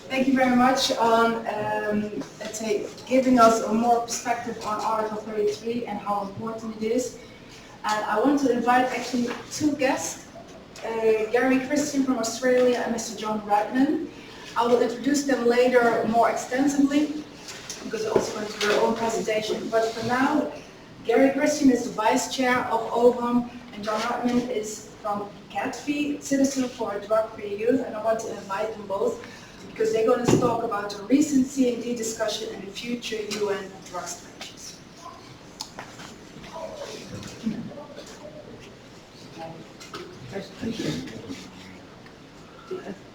Thank you very much on, let's say, giving us a more perspective on Article 33 and how important it is. And I want to invite actually two guests, Gary Christian from Australia and Mr. John Redmond. I will introduce them later more extensively because I also went through their own presentation. But for now, Gary Christian is the Vice Chair of OVAM and John Redmond is from CATFI, Citizen for a Drug-Free Youth, and I want to invite them both because they're going to talk about the recent CND discussion and the future UN drug strategies.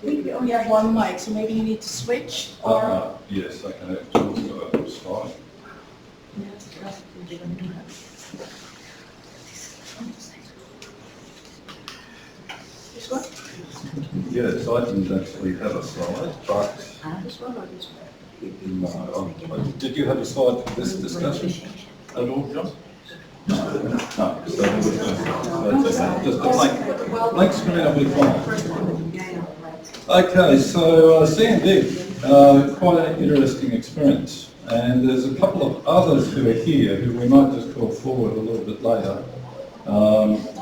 We only have one mic, so maybe you need to switch, or... Yes, I can have two slides. This one? Yes, I didn't actually have a slide, but... This one or this one? No, did you have a slide for this discussion at all, John? No, so just a blank screen will be fine. Okay, so CND, quite an interesting experience, and there's a couple of others who are here who we might just call forward a little bit later.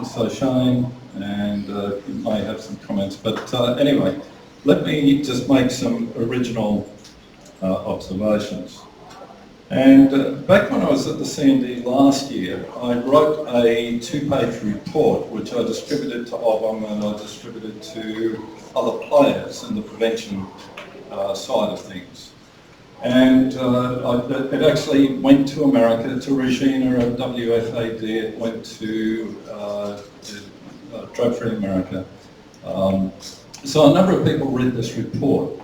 So Shane and you may have some comments, but anyway, let me just make some original observations. And back when I was at the CND last year, I wrote a two-page report which I distributed to OVAM and I distributed to other players in the prevention side of things. And it actually went to America, to Regina at WFAD, it went to Drug Free America. So a number of people read this report.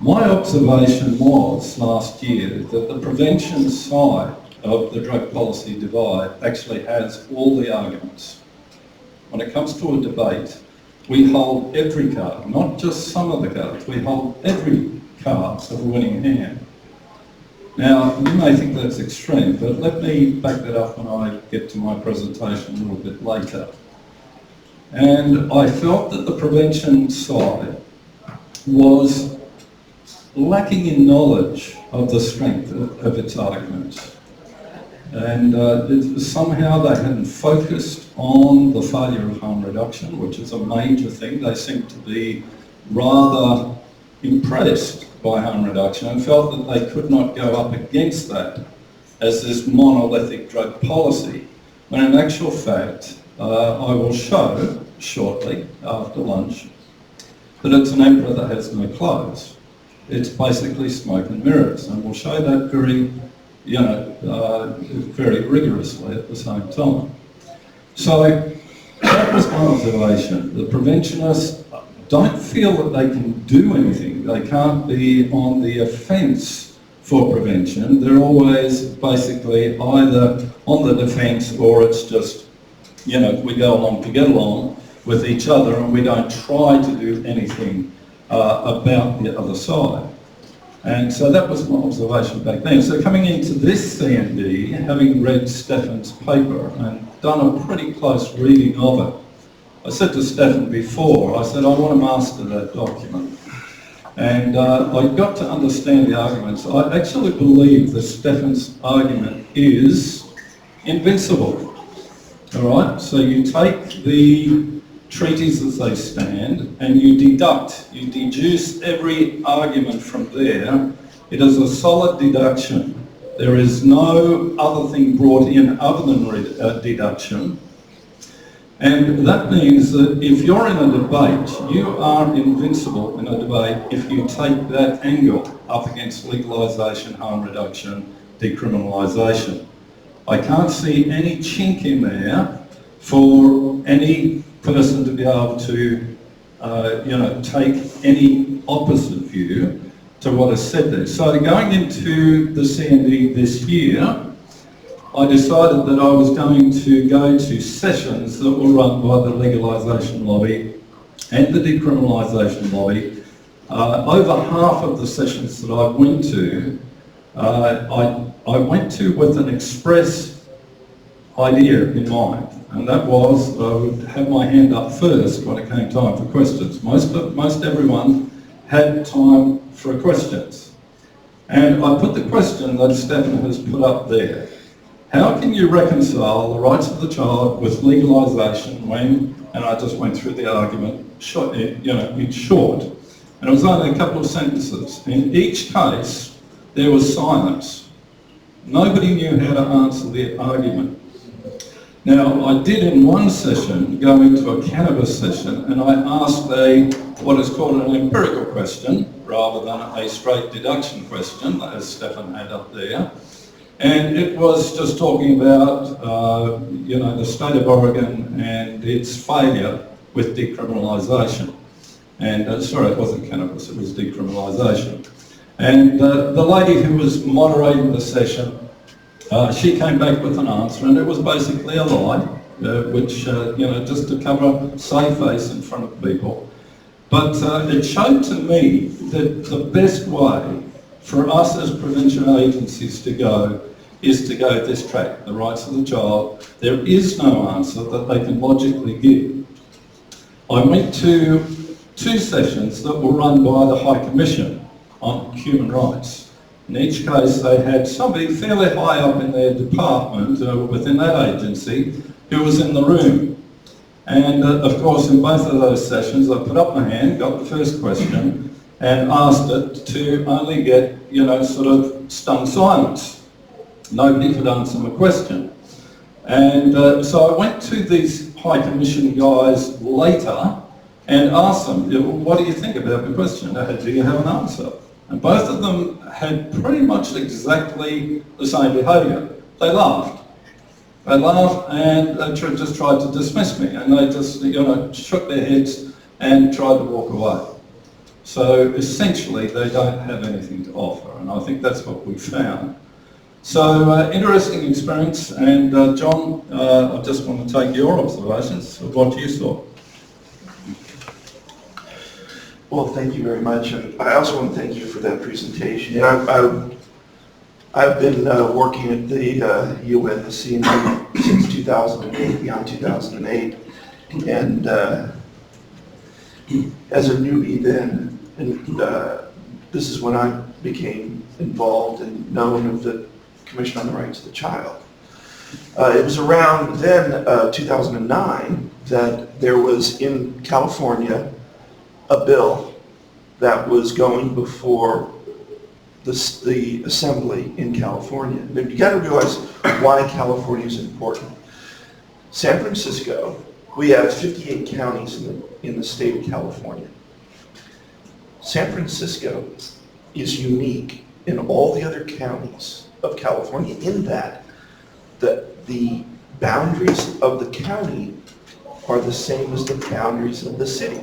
My observation was last year that the prevention side of the drug policy divide actually has all the arguments. When it comes to a debate, we hold every card, not just some of the cards, we hold every card of a winning hand. Now, you may think that's extreme, but let me back that up when I get to my presentation a little bit later. And I felt that the prevention side was lacking in knowledge of the strength of its arguments. And somehow they hadn't focused on the failure of harm reduction, which is a major thing. They seemed to be rather impressed by harm reduction and felt that they could not go up against that as this monolithic drug policy, when in actual fact, I will show shortly after lunch that it's an emperor that has no clothes. It's basically smoke and mirrors, and we'll show that very, very rigorously at the same time. So that was my observation. The preventionists don't feel that they can do anything. They can't be on the offence for prevention. They're always basically either on the defence or it's just, we go along to get along with each other and we don't try to do anything about the other side. And so that was my observation back then. So coming into this CND, having read Stefan's paper and done a pretty close reading of it, I said to Stefan before, I said, I want to master that document. And I got to understand the arguments. I actually believe that Stefan's argument is invincible. All right, so you take the treaties as they stand and you deduce every argument from there. It is a solid deduction. There is no other thing brought in other than deduction. And that means that if you're in a debate, you are invincible in a debate if you take that angle up against legalisation, harm reduction, decriminalisation. I can't see any chink in there for any person to be able to, take any opposite view to what is said there. So going into the CND this year, I decided that I was going to go to sessions that were run by the legalisation lobby and the decriminalisation lobby. Over half of the sessions that I went to, I went to with an express idea in mind, and that was I would have my hand up first when it came time for questions. Most everyone had time for questions. And I put the question that Stefan has put up there. How can you reconcile the rights of the child with legalisation when, and I just went through the argument short, in short, and it was only a couple of sentences. In each case, there was silence. Nobody knew how to answer the argument. Now, I did in one session go into a cannabis session and I asked what is called an empirical question rather than a straight deduction question, as Stefan had up there. And it was just talking about, the state of Oregon and its failure with decriminalisation. And sorry, it wasn't cannabis, it was decriminalisation. And the lady who was moderating the session, she came back with an answer, and it was basically a lie, which, just to cover save face in front of people. But it showed to me that the best way for us as provincial agencies to go is to go this track, the rights of the child. There is no answer that they can logically give. I went to 2 sessions that were run by the High Commission on Human Rights. In each case, they had somebody fairly high up in their department, within that agency, who was in the room. And of course, in both of those sessions, I put up my hand, got the first question, and asked it to only get, sort of stunned silence. Nobody could answer my question. And so I went to these High Commission guys later and asked them, what do you think about the question? Do you have an answer? And both of them had pretty much exactly the same behaviour. They laughed. They laughed and they just tried to dismiss me, and they just, shook their heads and tried to walk away. So essentially, they don't have anything to offer, and I think that's what we found. So interesting experience, and John, I just want to take your observations of what you saw. Well, thank you very much, and I also want to thank you for that presentation. And I've been working at the Vienna CND since 2008, beyond 2008, and as a newbie then, and this is when I became involved and known of the Commission on the Rights of the Child. It was around then, 2009, that there was in California a bill that was going before the Assembly in California. But you got to realize why California is important. San Francisco, we have 58 counties in the state of California. San Francisco is unique in all the other counties of California in that the boundaries of the county are the same as the boundaries of the city.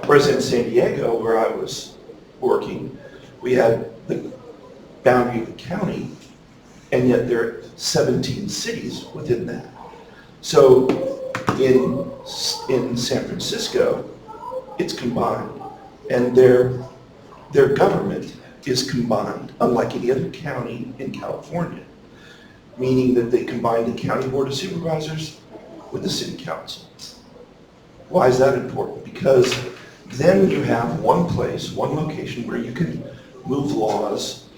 Whereas in San Diego, where I was working, we had the boundary of the county, and yet there are 17 cities within that. So in San Francisco, it's combined, and their government is combined, unlike any other county in California, meaning that they combine the county board of supervisors with the city council. Why is that important? Because then you have one place, one location where you can move laws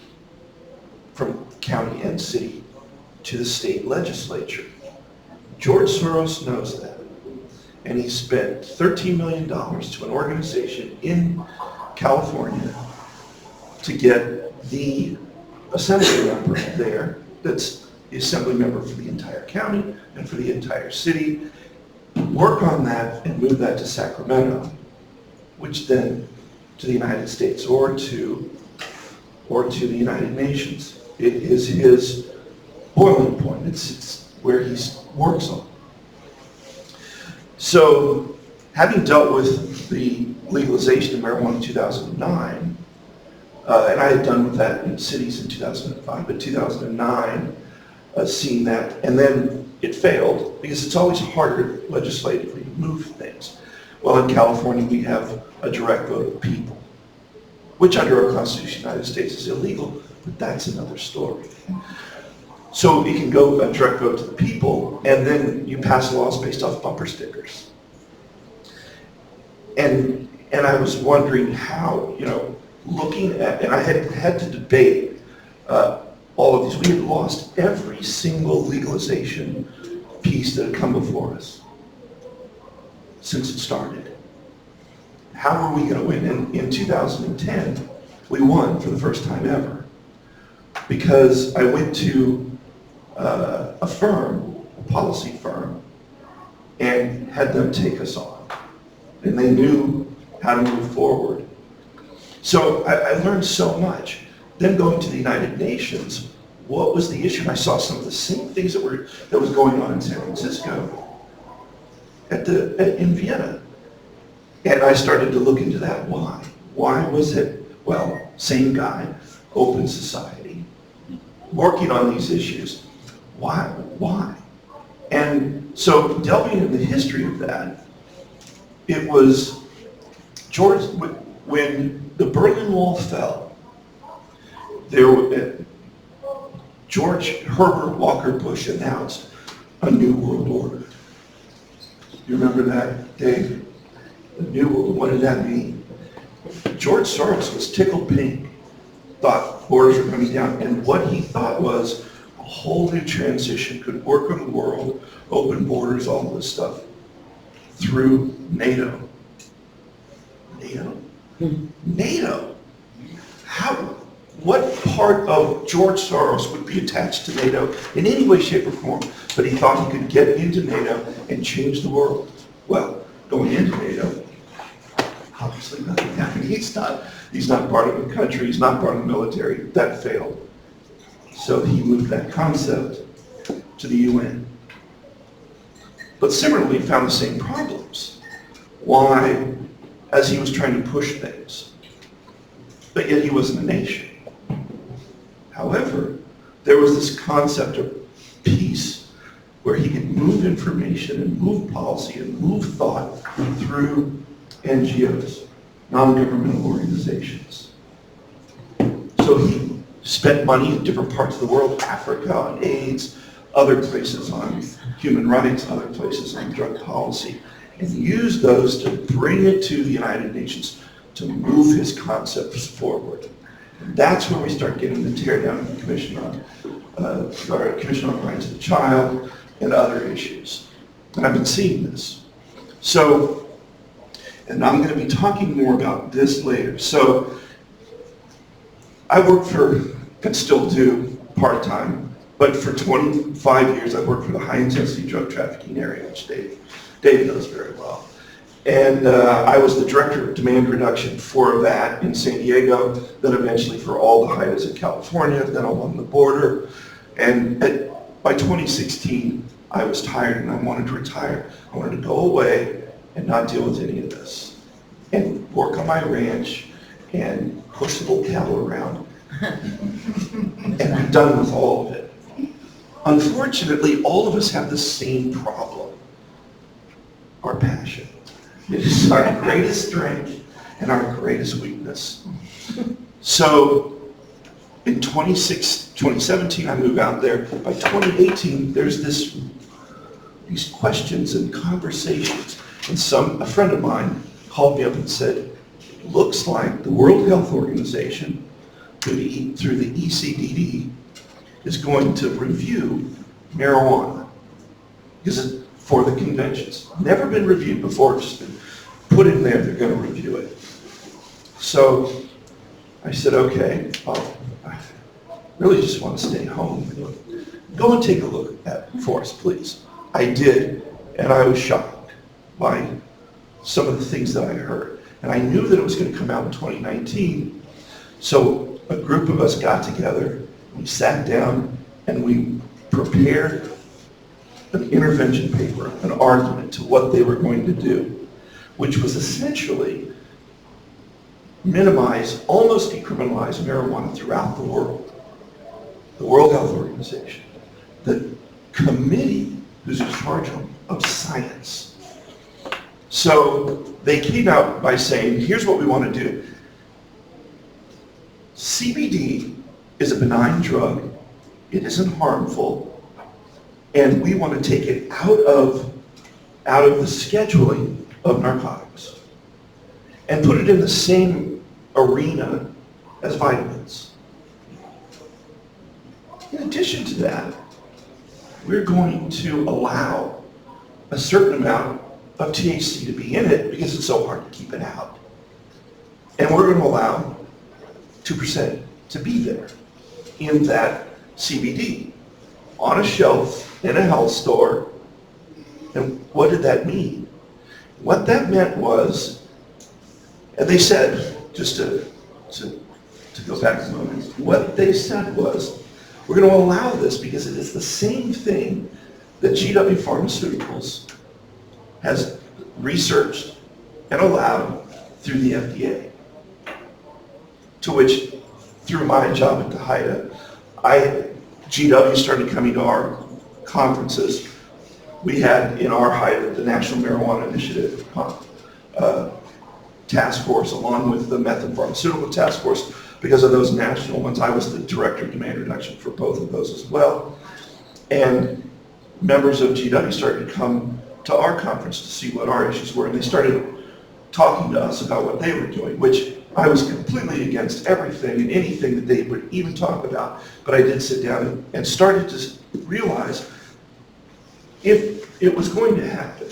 from county and city to the state legislature. George Soros knows that, and he spent $13 million to an organization in California to get the assembly member there, that's the assembly member for the entire county and for the entire city, work on that and move that to Sacramento, which then to the United States or to the United Nations. It is his boiling point. It's where he works on. So, having dealt with the legalization of marijuana in 2009, and I had done with that in cities in 2005, but 2009, seeing that, and then it failed because it's always harder legislatively to move things. Well, in California, we have a direct vote of the people, which under our Constitution of the United States is illegal, but that's another story. So you can go a direct vote to the people, and then you pass laws based off bumper stickers. And And I was wondering how, looking at, and I had to debate all of these. We had lost every single legalization piece that had come before us since it started. How were we going to win? And in 2010, we won for the first time ever, because I went to a firm, a policy firm, and had them take us on. And they knew how to move forward. So I learned so much. Then going to the United Nations, what was the issue? And I saw some of the same things that was going on in San Francisco in Vienna. And I started to look into that. Why? Why was it? Well, same guy, open society, working on these issues. Why? And so delving into the history of that, it was George, when the Berlin Wall fell, George Herbert Walker Bush announced a new world order. You remember that, Dave? The new world, what did that mean? George Soros was tickled pink, thought borders were coming down, and what he thought was a whole new transition could work on the world, open borders, all this stuff, through NATO. NATO? How? What part of George Soros would be attached to NATO in any way, shape, or form? But he thought he could get into NATO and change the world. Well, going into NATO, obviously nothing happened. He's not part of the country. He's not part of the military. That failed. So he moved that concept to the UN. But similarly, found the same problems. Why? As he was trying to push things. But yet he wasn't a nation. However, there was this concept of peace where he could move information and move policy and move thought through NGOs, non-governmental organizations. So he spent money in different parts of the world, Africa on AIDS, other places on human rights, other places on drug policy, and used those to bring it to the United Nations to move his concepts forward. And that's where we start getting the tear down of the Commission on the Rights of the Child and other issues. And I've been seeing this. So, and I'm going to be talking more about this later. So, I work for, and still do, part-time, but for 25 years I've worked for the high-intensity drug trafficking area, which Dave knows very well. And I was the director of demand reduction for that in San Diego, then eventually for all the HIDAs in California, then along the border. And by 2016, I was tired and I wanted to retire. I wanted to go away and not deal with any of this. And work on my ranch and push the little cattle around and be done with all of it. Unfortunately, all of us have the same problem. Our passion. It is our greatest strength and our greatest weakness. So in 2017, I moved out there. By 2018, there's these questions and conversations. And a friend of mine called me up and said, looks like the World Health Organization, through the ECDD, is going to review marijuana. Because for the conventions. Never been reviewed before, just been put in there, they're going to review it. So I said, okay, I really just want to stay home. Go and take a look at it for us, please. I did, and I was shocked by some of the things that I heard. And I knew that it was going to come out in 2019, so a group of us got together, we sat down, and we prepared an intervention paper, an argument to what they were going to do, which was essentially minimize, almost decriminalize marijuana throughout the world. The World Health Organization, the committee who's in charge of science. So they came out by saying, here's what we want to do. CBD is a benign drug. It isn't harmful. And we want to take it out of the scheduling of narcotics. and put it in the same arena as vitamins. In addition to that, we're going to allow a certain amount of THC to be in it because it's so hard to keep it out. And we're going to allow 2% to be there in that CBD on a shelf in a health store. And what did that mean? What that meant was, and they said, just to go back a moment, what they said was, we're going to allow this because it is the same thing that GW Pharmaceuticals has researched and allowed through the FDA. To which, through my job at the HIDA, GW started coming to our conferences. We had in our HIDA the National Marijuana Initiative Task Force, along with the Meth and Pharmaceutical Task Force. Because of those national ones, I was the director of demand reduction for both of those as well. And members of GW started to come to our conference to see what our issues were, and they started talking to us about what they were doing, which I was completely against everything and anything that they would even talk about. But I did sit down and started to realize if it was going to happen,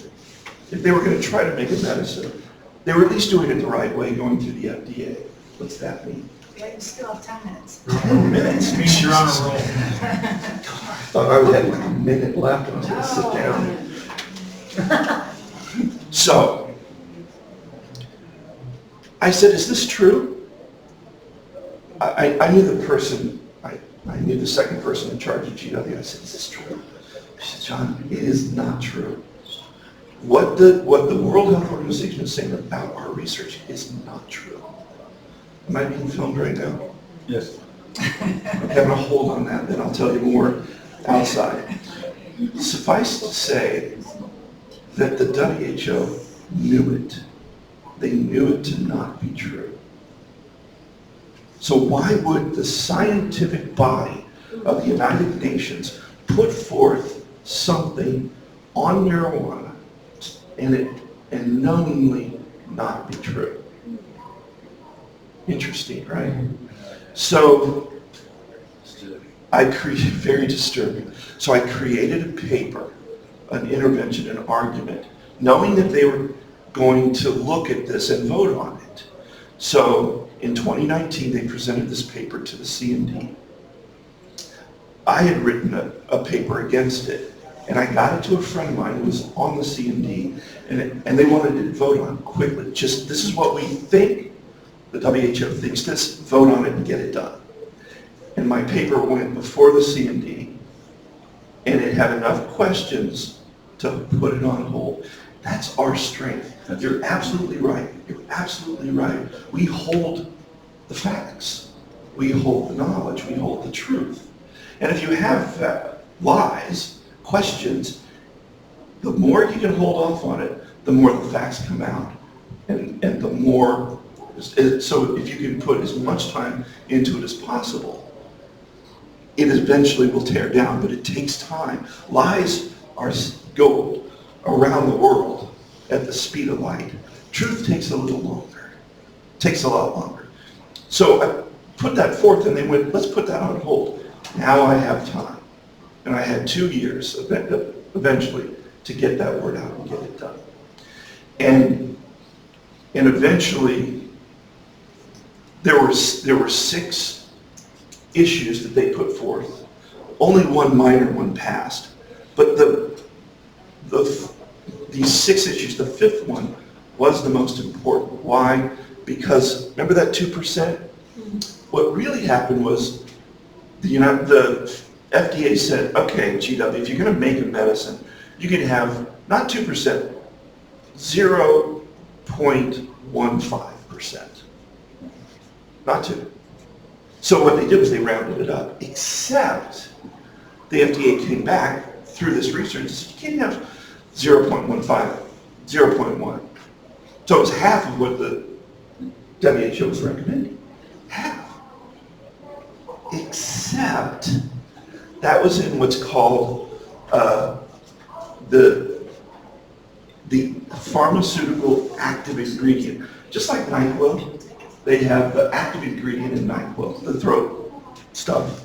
if they were going to try to make a medicine, they were at least doing it the right way, going through the FDA. What's that mean? Yeah, you still have 10 minutes. 10 minutes? Means you're on a roll. I thought I had like a minute left and I was going to sit down. So, I said, is this true? I knew the person, I knew the second person in charge of GW. I said, is this true? She said, John, it is not true. What the World Health Organization is saying about our research is not true. Am I being filmed right now? Yes. Okay, I'm going to hold on that, then I'll tell you more outside. Suffice to say that the WHO knew it. They knew it to not be true. So why would the scientific body of the United Nations put forth something on marijuana and knowingly not be true? Interesting, right? So I created, very disturbing. So I created a paper, an intervention, an argument, knowing that they were going to look at this and vote on it. So in 2019, they presented this paper to the CND. I had written a paper against it, and I got it to a friend of mine who was on the CND, and they wanted to vote on it quickly. Just, this is what we think. The WHO thinks this, vote on it and get it done. And my paper went before the CND, and it had enough questions to put it on hold. That's our strength. You're absolutely right. You're absolutely right. We hold the facts. We hold the knowledge. We hold the truth. And if you have lies, questions, the more you can hold off on it, the more the facts come out. And the more, so if you can put as much time into it as possible, it eventually will tear down, but it takes time. Lies go around the world at the speed of light. Truth takes a little longer, takes a lot longer. So I put that forth and they went, let's put that on hold. Now I have time. And I had 2 years eventually to get that word out and get it done. And eventually there were 6 issues that they put forth. Only one minor one passed. But these 6 issues, the 5th one was the most important. Why? Because remember that 2%? What really happened was the FDA said, okay, GW, if you're going to make a medicine, you can have not 2%, 0.15%. Not 2. So what they did was they rounded it up, except the FDA came back through this research and said, you can't have 0.15, 0.1. So it was half of what the WHO was recommending. Half. Except that was in what's called the pharmaceutical active ingredient. Just like NyQuil, they have the active ingredient in NyQuil, the throat stuff.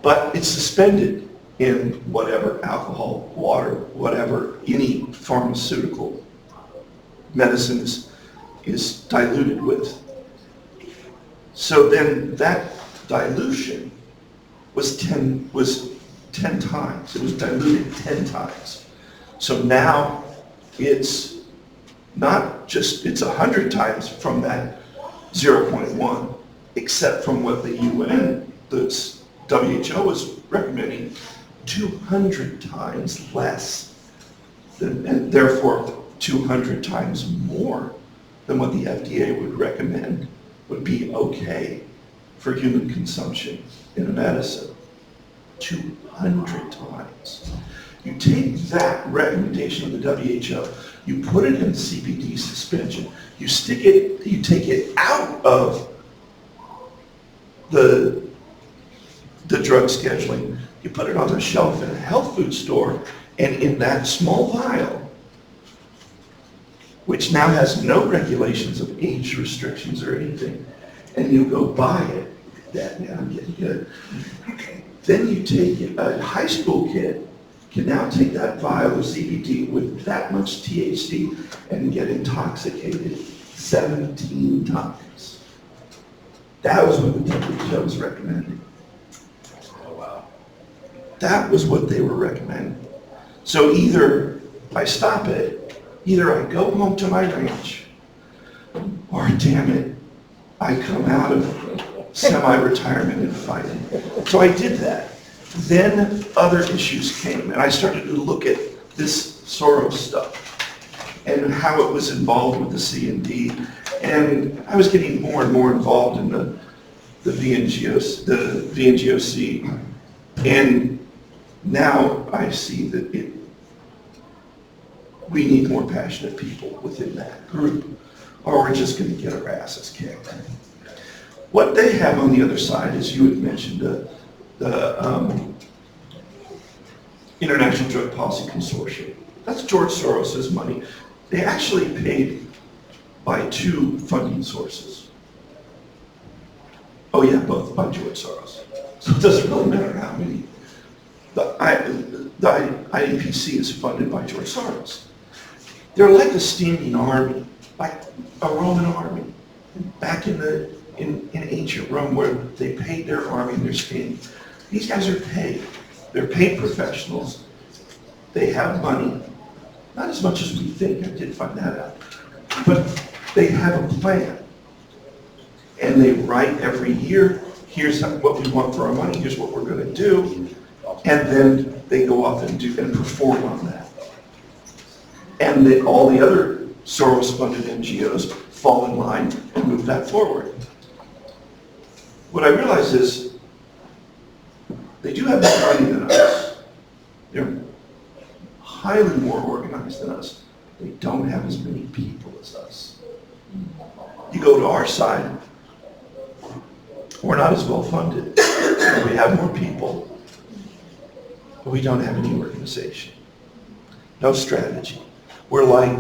But it's suspended in whatever, alcohol, water, whatever, any pharmaceutical medicine is diluted with. So then that dilution was 10 times. It was diluted 10 times. So now it's not just, it's 100 times from that 0.1, except from what the UN, the WHO was recommending, 200 times less, and therefore 200 times more than what the FDA would recommend would be okay for human consumption in a medicine. 200 times. You take that recommendation of the WHO, you put it in CBD suspension, you take it out of the drug scheduling, you put it on the shelf in a health food store, and in that small vial, which now has no regulations of age restrictions or anything, and you go buy it. That now I'm getting good. Okay. Then you take it, a high school kid can now take that vial of CBD with that much THC and get intoxicated 17 times. That was what the WHO was recommending. Oh, wow. That was what they were recommending. So either I stop it, either I go home to my ranch, or damn it, I come out of semi-retirement and fight it. So I did that. Then other issues came, and I started to look at this Soros stuff and how it was involved with the CND. And I was getting more and more involved in the VNGOC. And now I see that we need more passionate people within that group, or we're just going to get our asses kicked. What they have on the other side is, you had mentioned, the International Drug Policy Consortium. That's George Soros's money. They actually paid by two funding sources. Oh yeah, both by George Soros. So it doesn't really matter how many. The IDPC is funded by George Soros. They're like a standing army, like a Roman army. Back in ancient Rome, where they paid their army and their standing. These guys are paid. They're paid professionals. They have money. Not as much as we think. I did find that out. But they have a plan. And they write every year, here's what we want for our money, here's what we're going to do. And then they go off and do and perform on that. And all the other Soros-funded NGOs fall in line and move that forward. What I realize is they do have more money than us. They're highly more organized than us. They don't have as many people as us. You go to our side, we're not as well funded. We have more people, but we don't have any organization. No strategy. We're like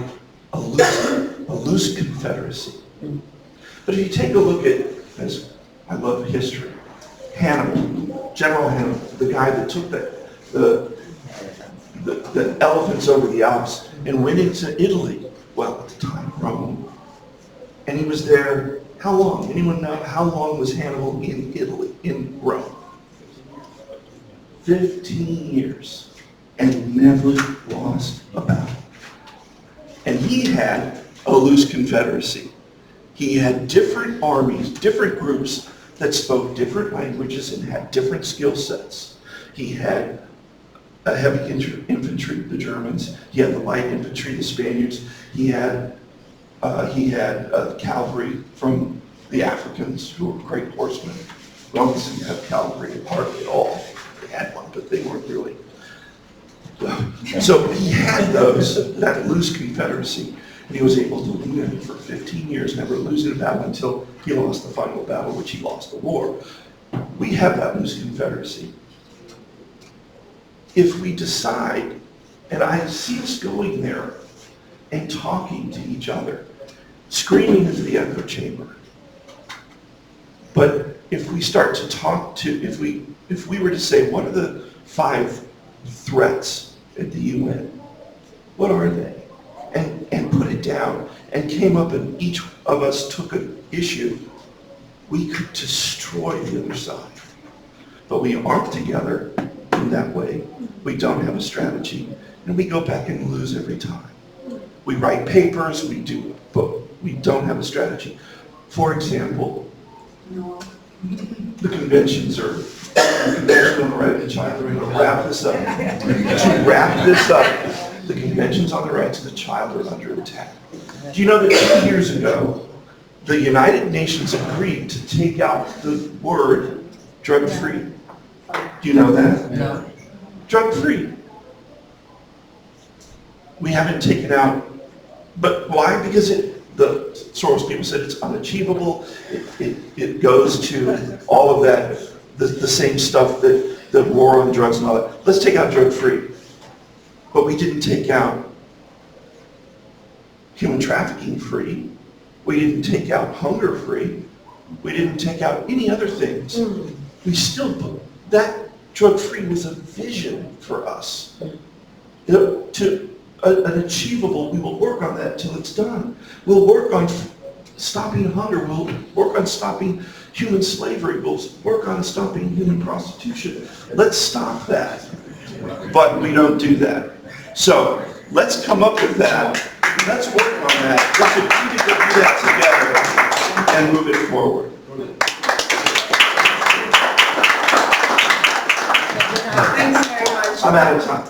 a loose confederacy. But if you take a look at, as I love history, Hannibal, General Hannibal, the guy that took the elephants over the Alps and went into Italy, well, at the time, Rome. And he was there, how long? Anyone know how long was Hannibal in Italy, in Rome? 15 years, and never lost a battle. And he had a loose confederacy. He had different armies, different groups that spoke different languages and had different skill sets. He had a heavy infantry, the Germans. He had the light infantry, the Spaniards. He had cavalry from the Africans, who were great horsemen. Romans didn't have cavalry hardly at all. They had one, but they weren't really. So he had that loose confederacy, and he was able to lead it for 15 years, never losing a battle until he lost the final battle, which he lost the war. We have that loose confederacy. If we decide, and I see us going there, and talking to each other, screaming into the echo chamber. But if we start to talk to, if we were to say, what are the 5 threats at the UN? What are they? And put it down, and came up and each of us took an issue, we could destroy the other side. But we aren't together in that way. We don't have a strategy, and we go back and lose every time. We write papers, we do, but we don't have a strategy. For example, the conventions are, the Convention on the Right of the Child, we're going to wrap this up. To wrap this up, the Conventions on the Rights of the Child are under attack. Do you know that 2 years ago, the United Nations agreed to take out the word drug-free? Do you know that? No. Drug-free. We haven't taken out, but why? Because the Soros people said it's unachievable. It goes to all of that, the same stuff that the war on drugs and all that. Let's take out drug-free. But we didn't take out human trafficking free. We didn't take out hunger free. We didn't take out any other things. We still put that drug-free was a vision for us. To an achievable, we will work on that till it's done. We'll work on stopping hunger. We'll work on stopping human slavery. We'll work on stopping human prostitution. Let's stop that. But we don't do that. So let's come up with that. Let's work on that. Let's agree to do that together and move it forward. Thanks very much. I'm out of time.